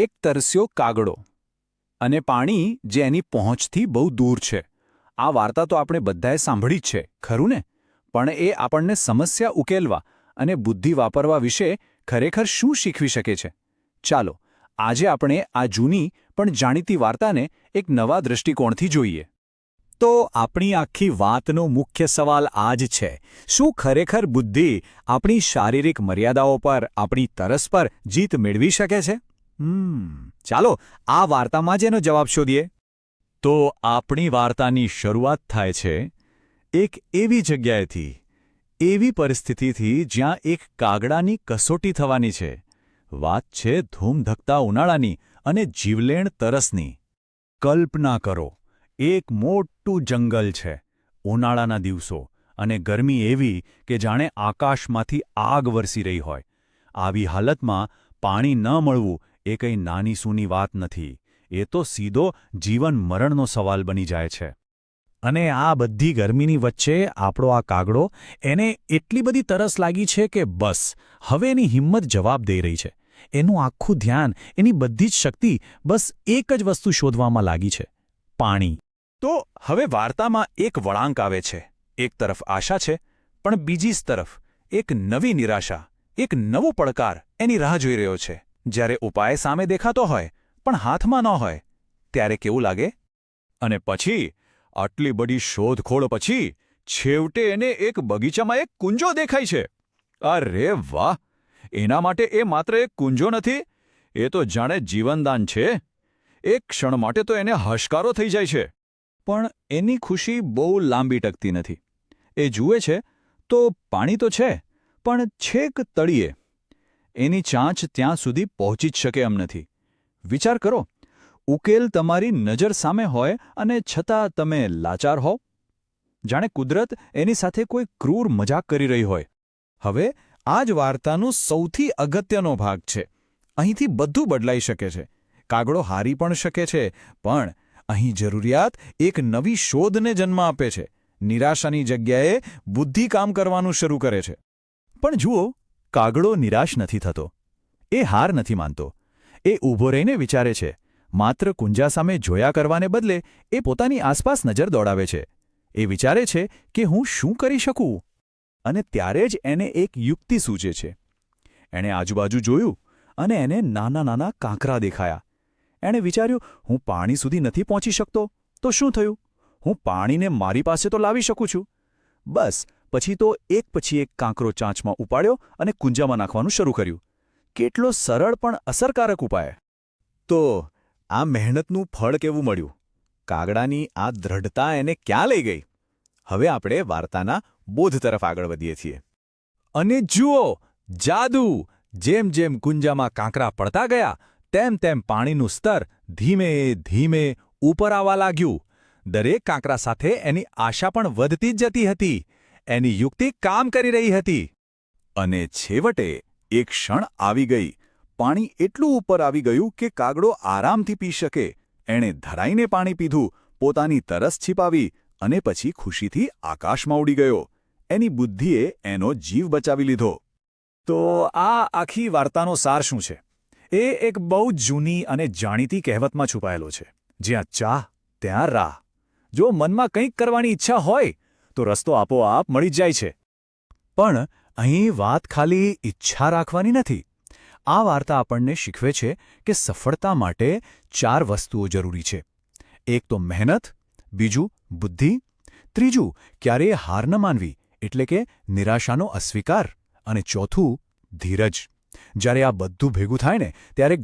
એક તરસ્યો કાગડો અને પાણી જે એની પહોંચથી બહુ દૂર છે. આ વાર્તા તો આપણે બધાએ સાંભળી જ છે, ખરું ને? પણ એ આપણને સમસ્યા ઉકેલવા અને બુદ્ધિ વાપરવા વિશે ખરેખર શું શીખવી શકે છે? ચાલો, આજે આપણે આ જૂની પણ જાણીતી વાર્તાને એક નવા દૃષ્ટિકોણથી જોઈએ. તો આપણી આખી વાતનો મુખ્ય સવાલ આ જ છે: શું ખરેખર બુદ્ધિ આપણી શારીરિક મર્યાદાઓ પર, આપણી તરસ પર જીત મેળવી શકે છે? ચાલો આ વાર્તામાં જ એનો જવાબ શોધીએ. તો આપણી વાર્તાની શરૂઆત થાય છે એક એવી જગ્યાએથી, એવી પરિસ્થિતિથી જ્યાં એક કાગડાની કસોટી થવાની છે. વાત છે ધૂમધકતા ઉનાળાની અને જીવલેણ તરસની. કલ્પના કરો, એક મોટું જંગલ છે, ઉનાળાના દિવસો અને ગરમી એવી કે જાણે આકાશમાંથી આગ વરસી રહી હોય. આવી હાલતમાં પાણી ન મળવું એ કંઈ નાની સૂની વાત નથી. એ તો સીધો જીવન મરણનો સવાલ બની જાય છે. અને આ બધી ગરમીની વચ્ચે આપણો આ કાગડો, એને એટલી બધી તરસ લાગી છે કે બસ હવે એની હિંમત જવાબ દઈ રહી છે. એનું આખું ધ્યાન, એની બધી જ શક્તિ બસ એક જ વસ્તુ શોધવામાં લાગી છે: પાણી. તો હવે વાર્તામાં એક વળાંક આવે છે. એક તરફ આશા છે, પણ બીજી તરફ એક નવી નિરાશા, એક નવો પડકાર એની રાહ જોઈ રહ્યો છે. જ્યારે ઉપાય સામે દેખાતો હોય પણ હાથમાં ન હોય, ત્યારે કેવું લાગે? અને પછી, આટલી બધી શોધખોળ પછી, છેવટે એને એક બગીચામાં એક કુંજો દેખાય છે. અરે વાહ! એના માટે એ માત્ર એક કુંજો નથી, એ તો જાણે જીવનદાન છે. એક ક્ષણ માટે તો એને હાશકારો થઈ જાય છે. પણ એની ખુશી બહુ લાંબી ટકતી નથી. એ જુએ છે તો પાણી તો છે, પણ છેક તળિયે. એની ચાંચ ત્યાં સુધી પહોંચી જ શકે એમ નથી. વિચાર કરો, ઉકેલ તમારી નજર સામે હોય અને છતાં તમે લાચાર હોવ. જાણે કુદરત એની સાથે કોઈ ક્રૂર મજાક કરી રહી હોય. હવે આ જ વાર્તાનો સૌથી અગત્યનો ભાગ છે. અહીંથી બધું બદલાઈ શકે છે. કાગડો હારી પણ શકે છે, પણ અહીં જરૂરિયાત એક નવી શોધને જન્મ આપે છે. નિરાશાની જગ્યાએ બુદ્ધિ કામ કરવાનું શરૂ કરે છે. પણ જુઓ, કાગડો નિરાશ નથી થતો. એ હાર નથી માનતો. એ ઊભો રહીને વિચારે છે. માત્ર કુંજા સામે જોયા કરવાને બદલે એ પોતાની આસપાસ નજર દોડાવે છે. એ વિચારે છે કે હું શું કરી શકું? અને ત્યારે જ એને એક યુક્તિ સૂચે છે. એણે આજુબાજુ જોયું અને એને નાના નાના કાંકરા દેખાયા. એણે વિચાર્યું, હું પાણી સુધી નથી પહોંચી શકતો તો શું થયું? હું પાણીને મારી પાસે તો લાવી શકું છું. બસ પછી તો એક પછી એક કાંકરો ચાંચમાં ઉપાડ્યો અને કુંજામાં નાખવાનું શરૂ કર્યું. કેટલો સરળ પણ અસરકારક ઉપાય! તો આ મહેનતનું ફળ કેવું મળ્યું? કાગડાની આ દ્રઢતા એને ક્યાં લઈ ગઈ? હવે આપણે વાર્તાના બોધ તરફ આગળ વધીએ છીએ. અને જુઓ, જાદુ! જેમ જેમ કુંજામાં કાંકરા પડતા ગયા, તેમ તેમ પાણીનું સ્તર ધીમે ધીમે ઉપર આવવા લાગ્યું. દરેક કાંકરા સાથે એની આશા પણ વધતી જ જતી હતી. એની યુક્તિ કામ કરી રહી હતી. અને છેવટે એક ક્ષણ આવી ગઈ. પાણી એટલું ઉપર આવી ગયું કે કાગડો આરામથી પી શકે. એણે ધરાઈને પાણી પીધું, પોતાની તરસ छिપાવી અને પછી ખુશીથી આકાશમાં ઉડી ગયો. એની બુદ્ધિએ એનો જીવ બચાવી લીધો. તો આ આખી વાર્તાનો સાર શું છે? એ એક બહુ જૂની અને જાણીતી કહેવતમાં છુપાયેલો છે: જ્યાં ચાહ ત્યાં રાહ. જો મનમાં કંઈક કરવાની ઈચ્છા હોય તો રસ્તો આપોઆપ મળી જ જાય છે. પણ અહીં વાત ખાલી ઈચ્છા રાખવાની નથી. આ વાર્તા આપણને શીખવે છે કે સફળતા માટે 4 વસ્તુઓ જરૂરી છે. એક તો મહેનત, બીજું બુદ્ધિ, ત્રીજું ક્યારેય હાર ન માનવી એટલે કે નિરાશાનો અસ્વીકાર, અને ચોથું ધીરજ. જ્યારે આ બધું ભેગું થાય ને ત્યારે